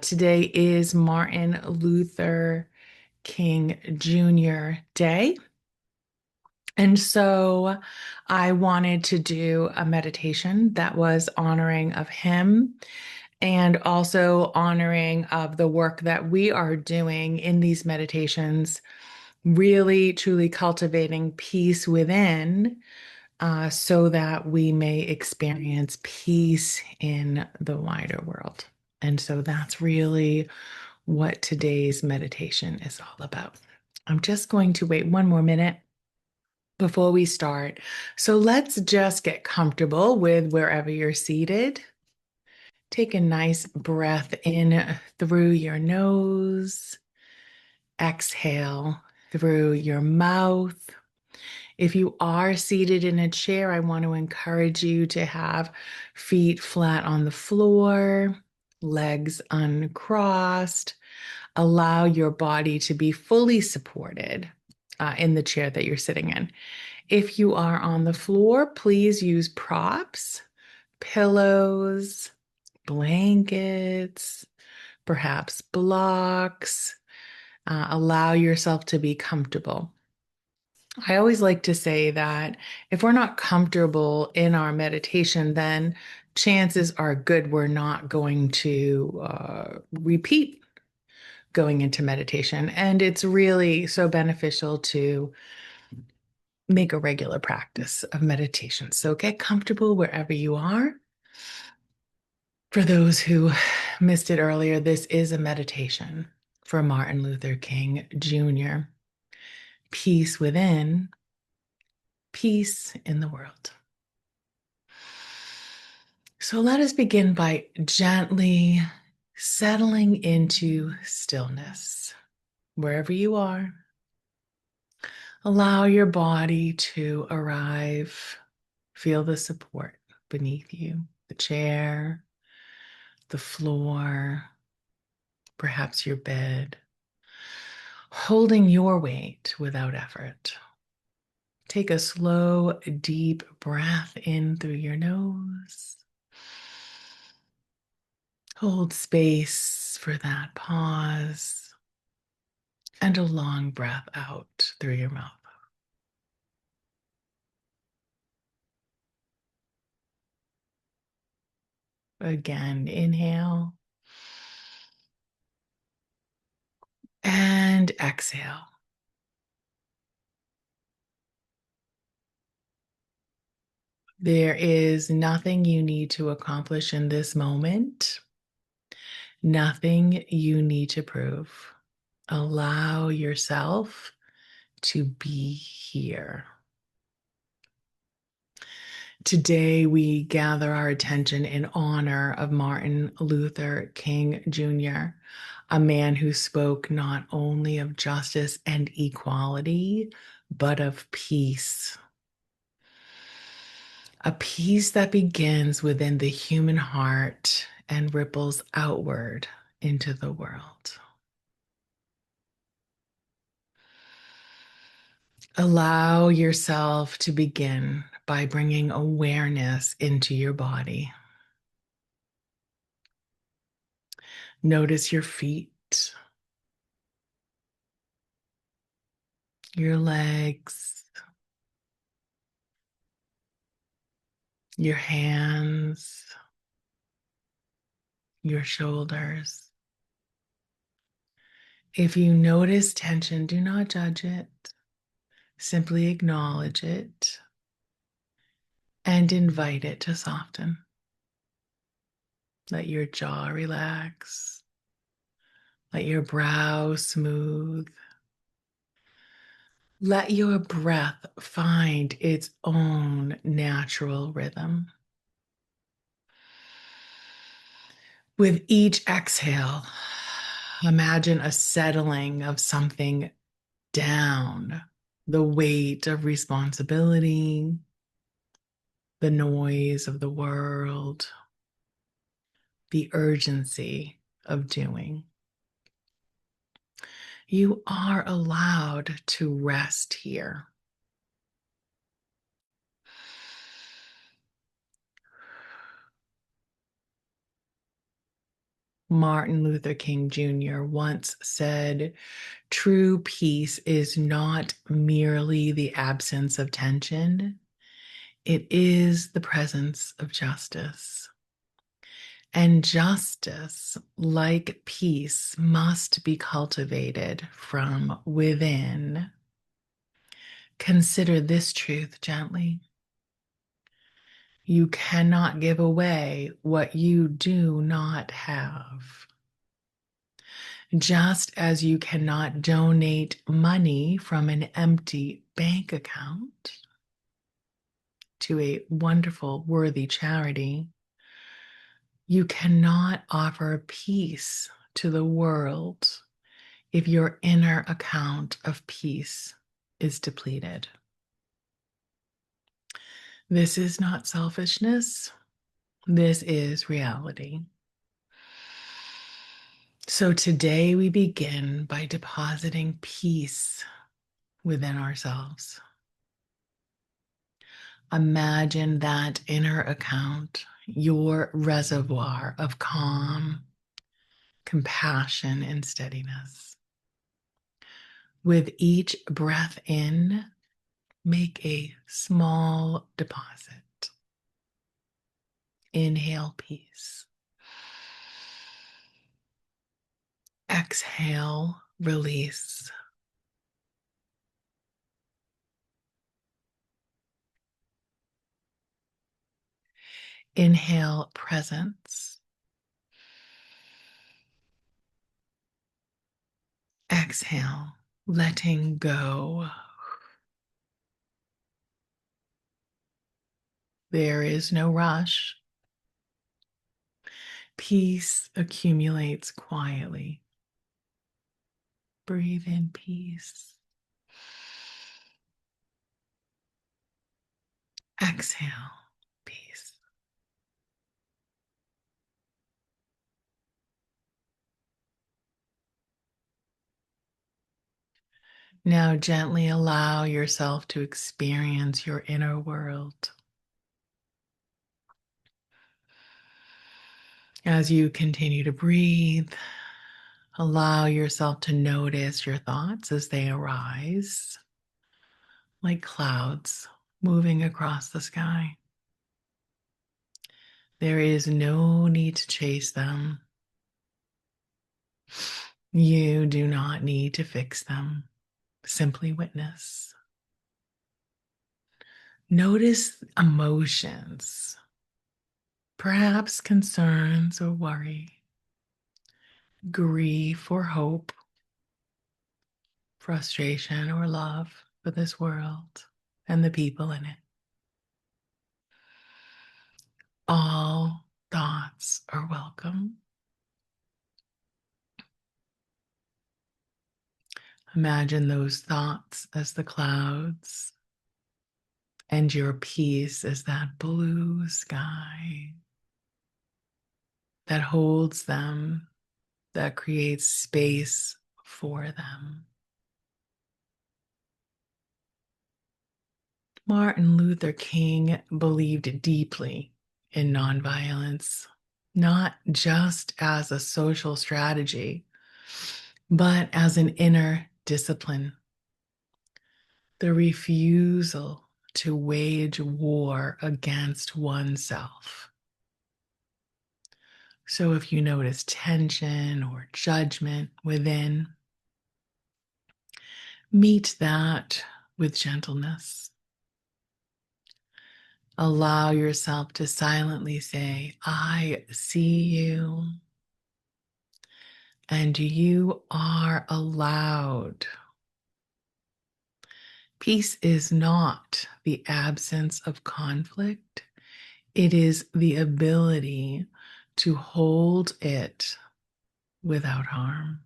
Today is Martin Luther King Jr. Day. And so I wanted to do a meditation that was honoring of him and also honoring of the work that we are doing in these meditations, really truly cultivating peace within, so that we may experience peace in the wider world. And so that's really what today's meditation is all about. I'm just going to wait one more minute before we start. So let's just get comfortable with wherever you're seated. Take a nice breath in through your nose. Exhale through your mouth. If you are seated in a chair, I want to encourage you to have feet flat on the floor, legs uncrossed. Allow your body to be fully supported in the chair that you're sitting in. If you are on the floor, please use props, pillows, blankets, perhaps blocks. Allow yourself to be comfortable. I always like to say that if we're not comfortable in our meditation, then chances are good we're not going to repeat going into meditation. And it's really so beneficial to make a regular practice of meditation. So get comfortable wherever you are. For those who missed it earlier, this is a meditation for Martin Luther King Jr. Peace within, peace in the world. So let us begin by gently settling into stillness. Wherever you are, allow your body to arrive. Feel the support beneath you, the chair, the floor, perhaps your bed, holding your weight without effort. Take a slow, deep breath in through your nose. Hold space for that pause and a long breath out through your mouth. Again, inhale and exhale. There is nothing you need to accomplish in this moment, nothing you need to prove. Allow yourself to be here. Today, we gather our attention in honor of Martin Luther King Jr., a man who spoke not only of justice and equality, but of peace. A peace that begins within the human heart and ripples outward into the world. Allow yourself to begin by bringing awareness into your body. Notice your feet, your legs, your hands, your shoulders. If you notice tension, do not judge it. Simply acknowledge it and invite it to soften. Let your jaw relax. Let your brow smooth. Let your breath find its own natural rhythm. With each exhale, imagine a settling of something down, the weight of responsibility, the noise of the world, the urgency of doing. You are allowed to rest here. Martin Luther King Jr. once said, "True peace is not merely the absence of tension, it is the presence of justice." And justice, like peace, must be cultivated from within. Consider this truth gently. You cannot give away what you do not have. Just as you cannot donate money from an empty bank account to a wonderful, worthy charity, you cannot offer peace to the world if your inner account of peace is depleted. This is not selfishness. This is reality. So today we begin by depositing peace within ourselves. Imagine that inner account, your reservoir of calm, compassion, and steadiness. With each breath in, make a small deposit. Inhale peace. Exhale release. Inhale presence. Exhale letting go. There is no rush. Peace accumulates quietly. Breathe in peace. Exhale peace. Now gently allow yourself to experience your inner world. As you continue to breathe, allow yourself to notice your thoughts as they arise, like clouds moving across the sky. There is no need to chase them. You do not need to fix them. Simply witness. Notice emotions, perhaps concerns or worry, grief or hope, frustration or love for this world and the people in it. All thoughts are welcome. Imagine those thoughts as the clouds and your peace as that blue sky that holds them, that creates space for them. Martin Luther King believed deeply in nonviolence, not just as a social strategy, but as an inner discipline. The refusal to wage war against oneself. So if you notice tension or judgment within, meet that with gentleness. Allow yourself to silently say, "I see you," and you are allowed. Peace is not the absence of conflict. It is the ability to hold it without harm.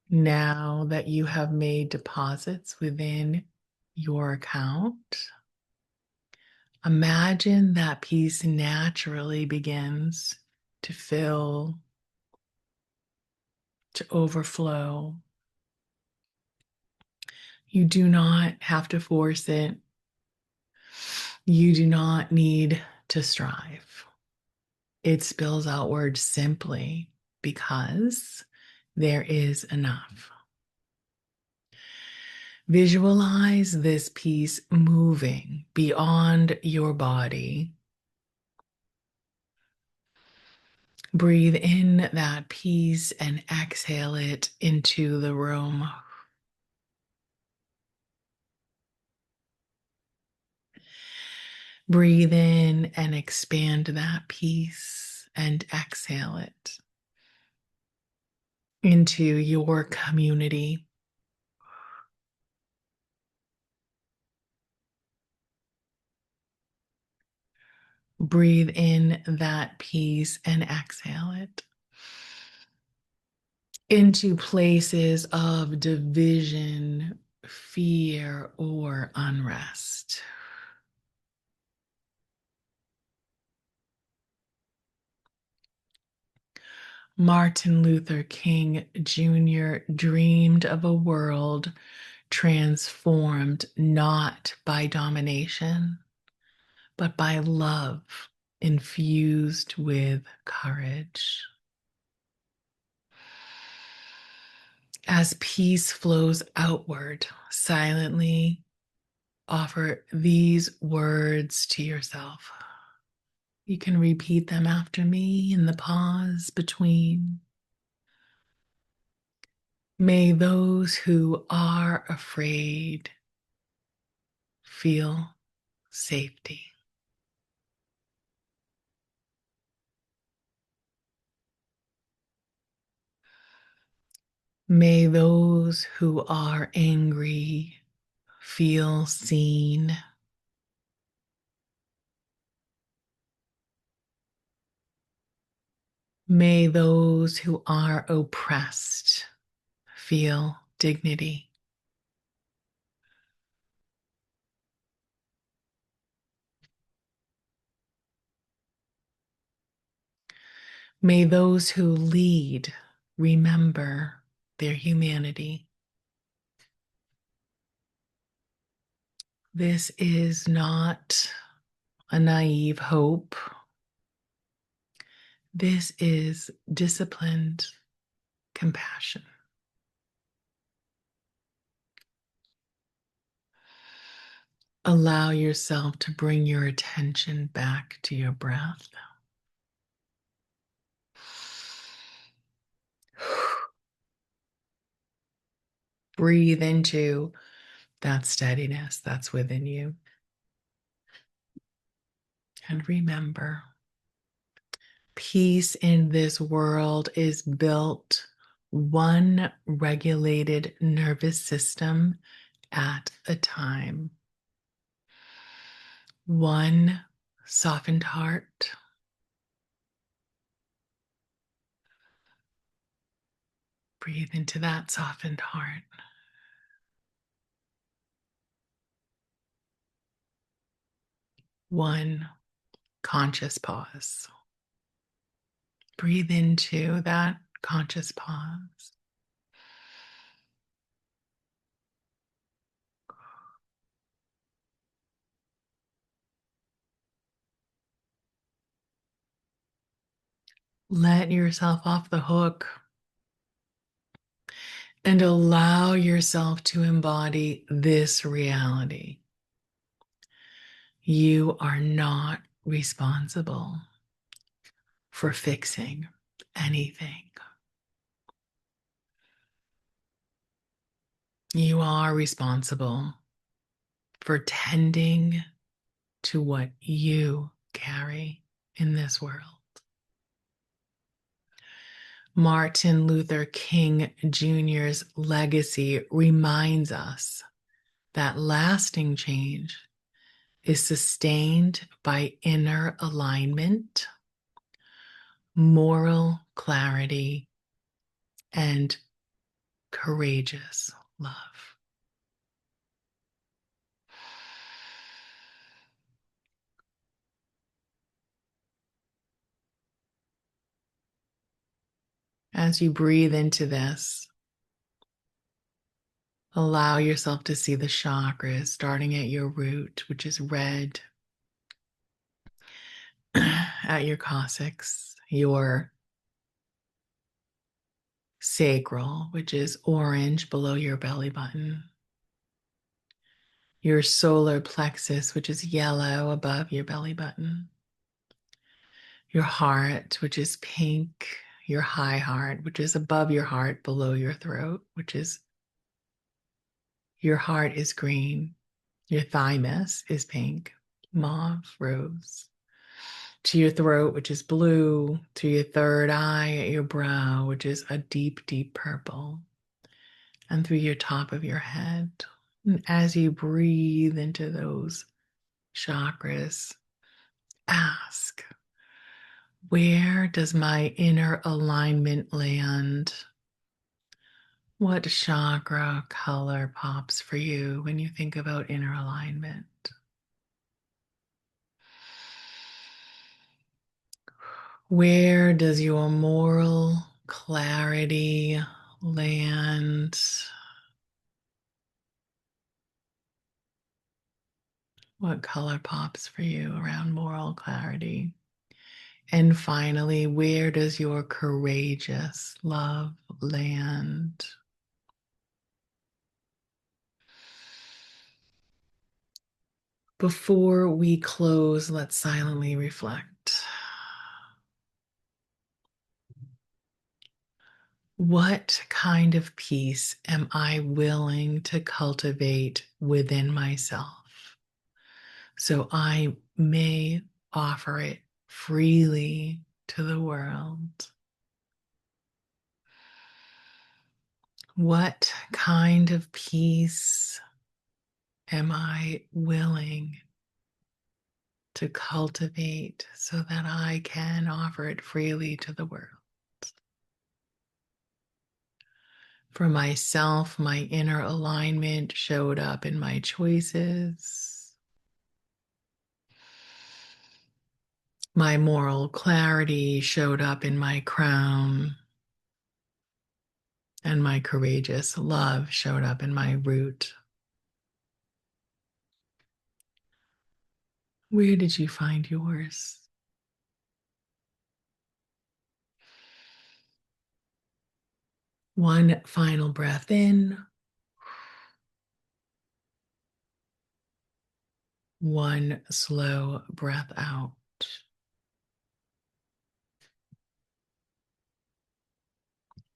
Now that you have made deposits within your account, imagine that peace naturally begins to fill, to overflow, You do not have to force it. You do not need to strive. It spills outward simply because there is enough. Visualize this piece moving beyond your body. Breathe in that peace and exhale it into the room. Breathe in and expand that peace and exhale it into your community. Breathe in that peace and exhale it into places of division, fear, or unrest. Martin Luther King Jr. dreamed of a world transformed not by domination, but by love infused with courage. As peace flows outward, silently offer these words to yourself. You can repeat them after me in the pause between. May those who are afraid feel safety. May those who are angry feel seen. May those who are oppressed feel dignity. May those who lead remember their humanity. This is not a naive hope. This is disciplined compassion. Allow yourself to bring your attention back to your breath. Breathe into that steadiness that's within you. And remember, peace in this world is built one regulated nervous system at a time. One softened heart. Breathe into that softened heart. One conscious pause. Breathe into that conscious pause. Let yourself off the hook and allow yourself to embody this reality. You are not responsible for fixing anything. You are responsible for tending to what you carry in this world. Martin Luther King Jr.'s legacy reminds us that lasting change is sustained by inner alignment, moral clarity, and courageous love. As you breathe into this, Allow yourself to see the chakras starting at your root, which is red, at your coccyx, your sacral, which is orange below your belly button, your solar plexus, which is yellow above your belly button, your heart, which is pink, your high heart, which is above your heart, below your throat, which is your heart is green, your thymus is pink, mauve, rose, to your throat, which is blue, to your third eye at your brow, which is a deep, deep purple, and through your top of your head. And as you breathe into those chakras, ask, where does my inner alignment land? What chakra color pops for you when you think about inner alignment? Where does your moral clarity land? What color pops for you around moral clarity? And finally, where does your courageous love land? Before we close, let's silently reflect. What kind of peace am I willing to cultivate within myself so I may offer it freely to the world? What kind of peace am I willing to cultivate so that I can offer it freely to the world? For myself, my inner alignment showed up in my choices. My moral clarity showed up in my crown, and my courageous love showed up in my root. Where did you find yours? One final breath in, one slow breath out.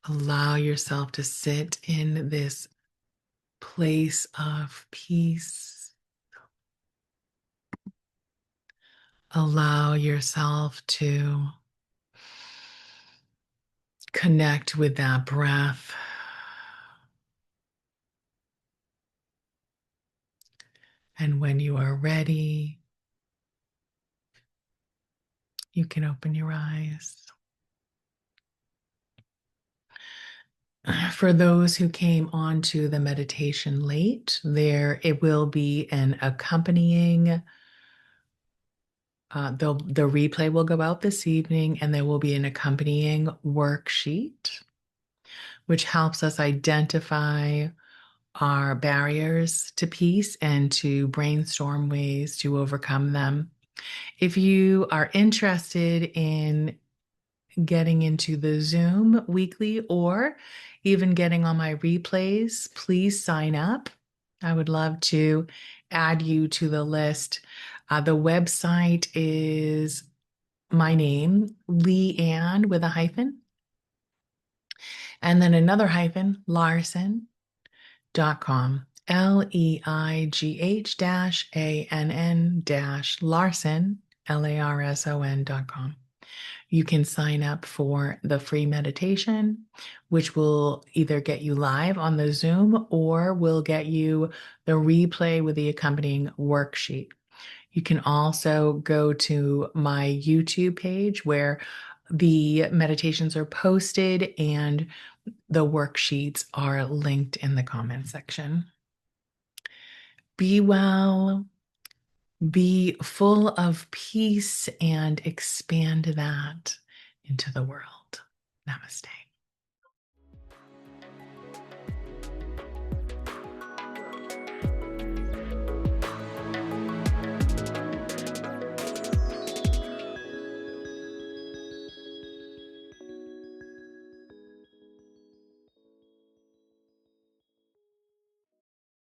Allow yourself to sit in this place of peace. Allow yourself to connect with that breath. And when you are ready, you can open your eyes. For those who came onto the meditation late, there it will be an accompanying, the replay will go out this evening, and there will be an accompanying worksheet, which helps us identify our barriers to peace and to brainstorm ways to overcome them. If you are interested in getting into the Zoom weekly or even getting on my replays, please sign up. I would love to add you to the list. The website is my name, Leigh-Ann with a hyphen, and then another hyphen, Larson.com. Leigh-Ann-Larson, Larson.com. You can sign up for the free meditation, which will either get you live on the Zoom or will get you the replay with the accompanying worksheet. You can also go to my YouTube page where the meditations are posted and the worksheets are linked in the comment section. Be well, be full of peace, and expand that into the world. Namaste.